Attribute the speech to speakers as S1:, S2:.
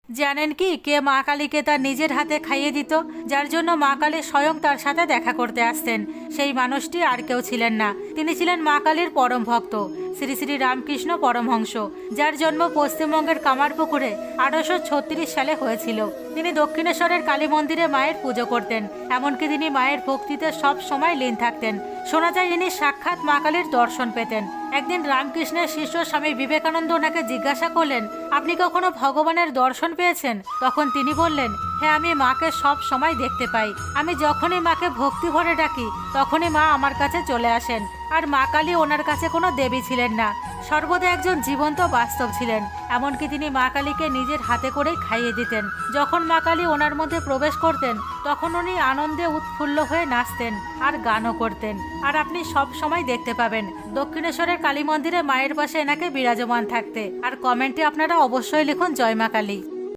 S1: জানেন কি কে মা কালীকে তার নিজের হাতে খাইয়ে দিত, যার জন্য মা কালী স্বয়ং তার সাথে দেখা করতে আসতেন? সেই মানুষটি আর কেউ ছিলেন না, তিনি ছিলেন মা কালীর পরম ভক্ত শ্রী শ্রী রামকৃষ্ণ পরমহংস, যার জন্ম পশ্চিমবঙ্গের কামারপুকুরে 1836 সালে হয়েছিল। তিনি দক্ষিণেশ্বরের কালী মন্দিরে মায়ের পুজো করতেন, এমনকি তিনি মায়ের ভক্তিতে সব সময় লীন থাকতেন। শোনা যায় ইনি সাক্ষাৎ মা কালীর দর্শন পেতেন। একদিন রামকৃষ্ণের শিষ্য স্বামী বিবেকানন্দ ওনাকে জিজ্ঞাসা করলেন, আপনি কখনো ভগবানের দর্শন পেয়েছেন? তখন তিনি বললেন, হ্যাঁ, আমি মাকে সব সময় দেখতে পাই। আমি যখনই মাকে ভক্তি ভরে ডাকি তখনই মা আমার কাছে চলে আসেন। আর মা কালী ওনার কাছে কোনো দেবী ছিলেন না, সর্বদা একজন জীবন্ত বাস্তব ছিলেন। এমনকি তিনি মা কালীকে নিজের হাতে করেই খাইয়ে দিতেন। যখন মা কালী ওনার মধ্যে প্রবেশ করতেন তখন উনি আনন্দে উৎফুল্ল হয়ে নাচতেন আর গানও করতেন। আর আপনি সব সময় দেখতে পাবেন দক্ষিণেশ্বরের কালী মন্দিরে মায়ের পাশে এনাকে বিরাজমান থাকতে। আর কমেন্টে আপনারা অবশ্যই লিখুন জয় মা কালী।